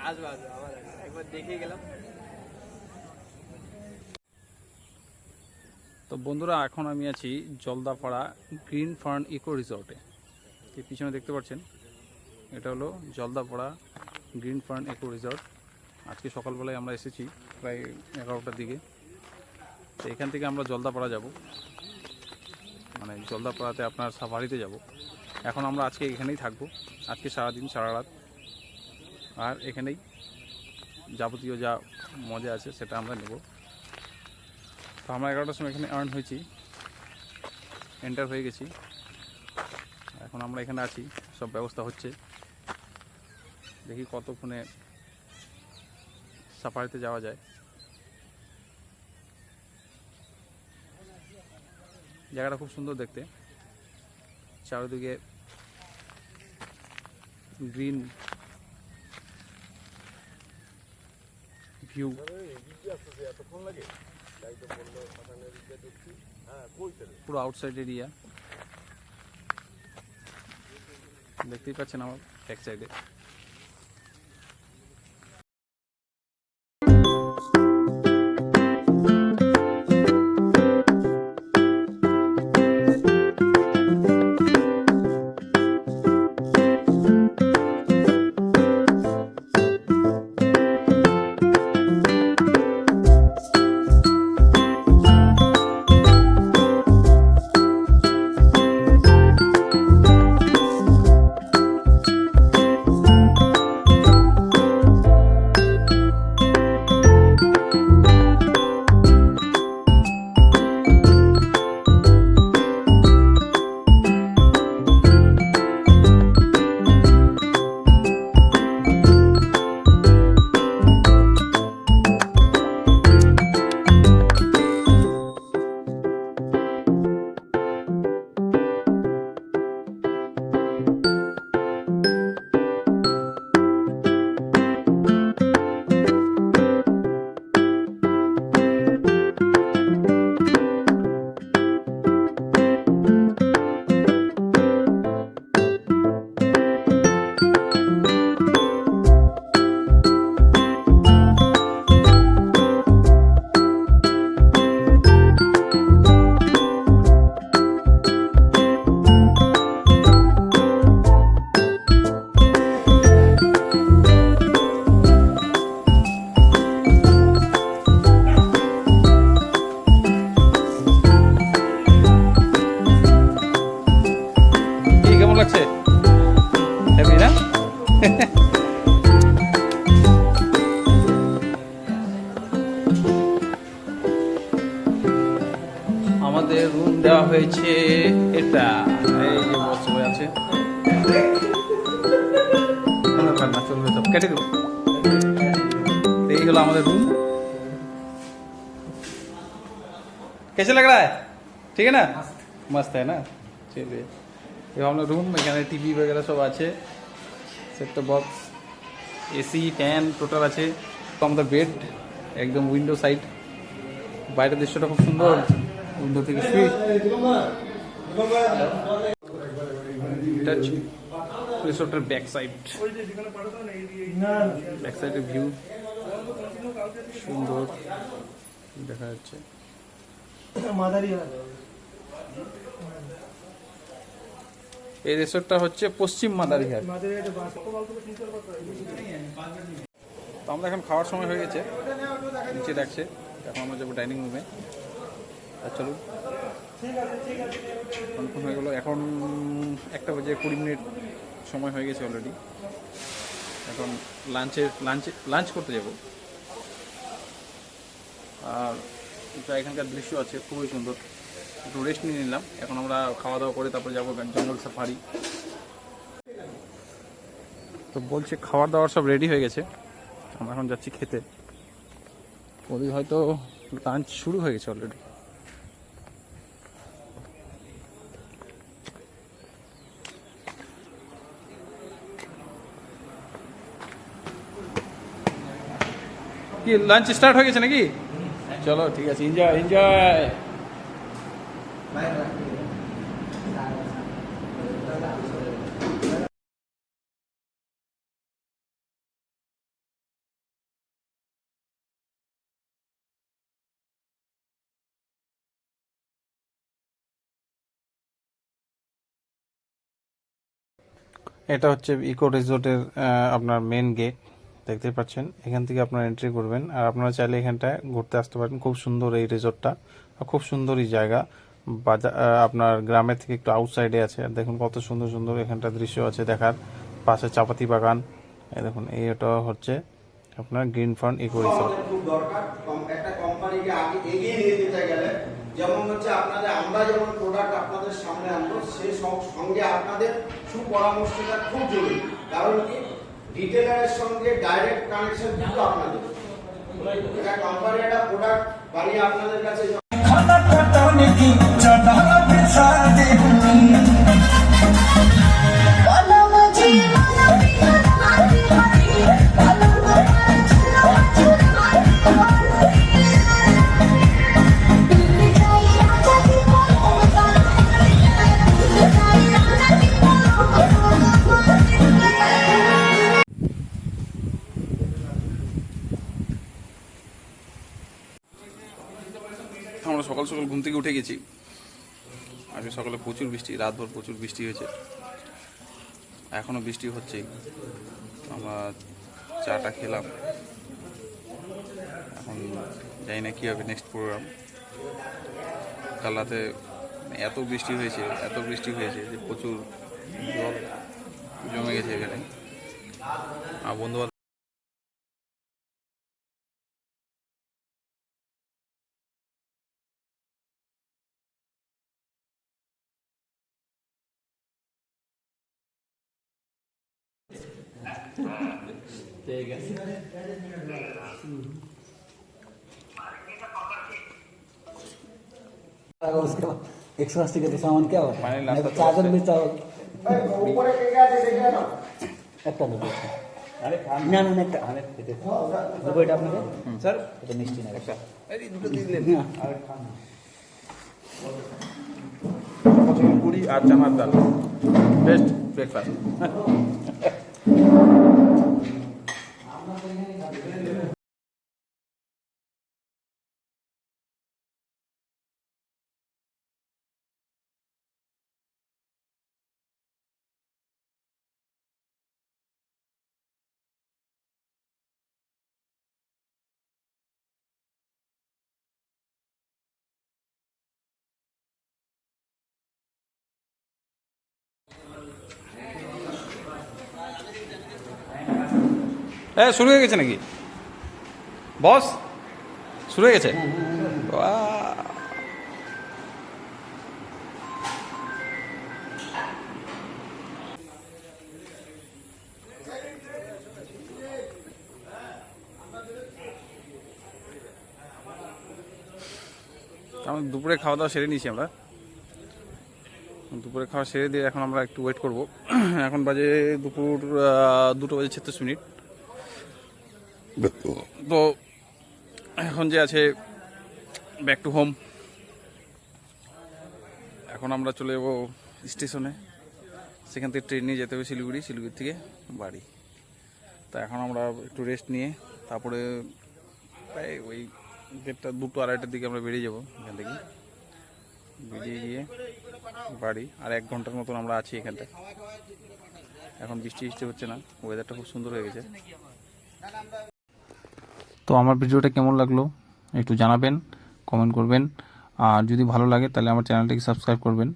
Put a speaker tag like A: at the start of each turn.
A: আসবো আসবো, আবার একবার দেখে গেলাম।
B: তো বন্ধুরা, এখন আমি আছি জলদাপাড়া গ্রিন ফার্ন ইকো রিসর্টে। এই পিছনে দেখতে পাচ্ছেন, এটা হলো Jaldapara green fern eco resort. আজকে সকালবেলায় আমরা এসেছি প্রায় 11টার দিকে। তো এখান থেকে আমরা জলদাপাড়া যাব, মানে জলদাপাড়াতে আপনার সাফারিতে যাব। এখন আমরা আজকে এখানেই থাকবো, আজকে সারাদিন সারা রাত, আর এখানেই যাবতীয় যা মজা আছে সেটা আমরা নেব। তো আমরা 11টার সময় এখানে এন্টার হয়ে গেছি। এখন আমরা এখানে আছি, সব ব্যবস্থা হচ্ছে। দেখি কতক্ষণে সাফারিতে যাওয়া যায়। জায়গাটা খুব সুন্দর দেখতে, চারিদিকে গ্রিন ভিউ। পুরো আউটসাইড এরিয়া দেখতেই পাচ্ছেন আমার ব্যাক সাইডে। লাগছে হেভি না? আমাদের রুম দেওয়া হয়েছে এটা, এই যে বস সবাই আছে। না চলবে, সব কেটে দেবো। এই হলো আমাদের রুম। कैसे लग रहा है? ठीक है ना? मस्त है ना? चलिए, ये हम लोग रूम में टीवी वगैरह सब আছে, set top box, AC, fan total আছে। তো আমাদের বেড একদম উইন্ডো সাইড, বাইরের দৃশ্যটা খুব সুন্দর উইন্ডো থেকে শুই। টাচ রিসোর্টের ব্যাক সাইডের ভিউ সুন্দর দেখা যাচ্ছে। এই রিসোর্টটা হচ্ছে পশ্চিম মাদারিহাট। তো আমরা এখন খাওয়ার সময় হয়ে গেছে, নিচে ডাকছে, এখন আমরা যাবো ডাইনিং রুমে। আর চলুন, কনফার্ম হয়ে গেলো। এখন 1টা বেজে 20 মিনিট সময় হয়ে গেছে অলরেডি। এখন লাঞ্চ করতে যাব। আর এখানকার দৃশ্য আছে খুবই সুন্দর, একটু রেস্ট নিয়ে নিলাম। এখন আমরা খাওয়া দাওয়া করে তারপরে যাবো জঙ্গল সাফারি। তো বলছে খাওয়ার দাওয়ার সব রেডি হয়ে গেছে, আমরা এখন যাচ্ছি খেতে। ওদের হয়তো লাঞ্চ শুরু হয়ে গেছে অলরেডি। কি লাঞ্চ স্টার্ট হয়ে গেছে নাকি? চলো ঠিক আছে, এনজয়। এটা হচ্ছে ইকো রিসোর্টের আপনার মেন গেট, দেখতে পাচ্ছেন। এখান থেকে আপনারা এন্ট্রি করবেন, আর আপনারা চাইলে এখানটায় ঘুরতে আসতে পারেন। খুব সুন্দর এই রিসোর্টটা, খুব সুন্দরই জায়গা। বাজার আপনার গ্রামের থেকে একটু আউটসাইডে আছে। আর দেখুন কত সুন্দর সুন্দর এখানটা দৃশ্য আছে দেখার। পাশে চাপাতি বাগান, এই দেখুন। এটা হচ্ছে আপনার গ্রিন ফার্ন ইকো রিসোর্ট।
C: খুব দরকার একটা কোম্পানিকে আগে এগিয়ে নিয়ে যেতে গেলে, যেমন হচ্ছে আপনাদের আমরা যেমন প্রোডাক্ট আপনাদের সামনে আনবো, সেই সঙ্গে আপনাদের সুপরামর্শটা খুব জরুরি। কারণ কি, রিটেলারের সঙ্গে ডাইরেক্ট কানেকশন কিন্তু আপনাদের। এটা কোম্পানি একটা প্রোডাক্ট বানিয়ে আপনাদের কাছে
B: আমরা সকাল সকাল ঘুম থেকে উঠে গেছি। আজকে সকালে প্রচুর বৃষ্টি, রাতভর প্রচুর বৃষ্টি হয়েছে, এখনও বৃষ্টি হচ্ছে। আমরা চাটা খেলাম, এখন জানি না কী হবে নেক্সট প্রোগ্রাম। কাল রাতে এত বৃষ্টি হয়েছে যে প্রচুর জল জমে গেছে এখানে। আর বন্ধুবান্ধব
A: ঠিক আছে।
D: उसके बाद 180 का तो सामान क्या होता
B: फाइनल
D: है?
B: नाश्ता तो
D: चादर
B: है।
D: भी चाहो
C: উপরে কে কে আছে দেখে নাও।
D: একটা দেবো। না না না একটা দেবো, এটা আপনাকে
A: স্যার
D: এটা মিষ্টি না একটা
A: এই দুটো দিয়ে দিলেন।
D: আর খান না।
B: পুরি আর চানার ডাল, বেস্ট ব্রেকফাস্ট। শুরু হয়ে গেছে নাকি বস? শুরু হয়ে গেছে। বাহ! আমরা দুপুরে খাওয়া দাওয়া সেরে নিয়েছি। আমরা দুপুরে খাওয়া সেরে দিয়ে এখন আমরা একটু ওয়েট করব। এখন বাজে দুপুর 2:36। তো এখন যে আছে ব্যাক টু হোম। এখন আমরা চলে যাবো স্টেশনে, সেখান থেকে ট্রেন নিয়ে যেতে হবে শিলিগুড়ি, শিলিগুড়ি থেকে বাড়ি। তা এখন আমরা একটু রেস্ট নিয়ে তারপরে প্রায় ওই 2:30-2:30টার দিকে আমরা বেরিয়ে যাবো এখান থেকে। বেরিয়ে গিয়ে বাড়ি, আর 1 ঘন্টার মতন আমরা আছি এখানটায়। এখন বৃষ্টি হচ্ছে না, ওয়েদারটা খুব সুন্দর হয়ে গেছে। তো আমার ভিডিওটা কেমন লাগলো একটু জানাবেন, কমেন্ট করবেন। আর যদি ভালো লাগে তাহলে আমার চ্যানেলটাকে সাবস্ক্রাইব করবেন।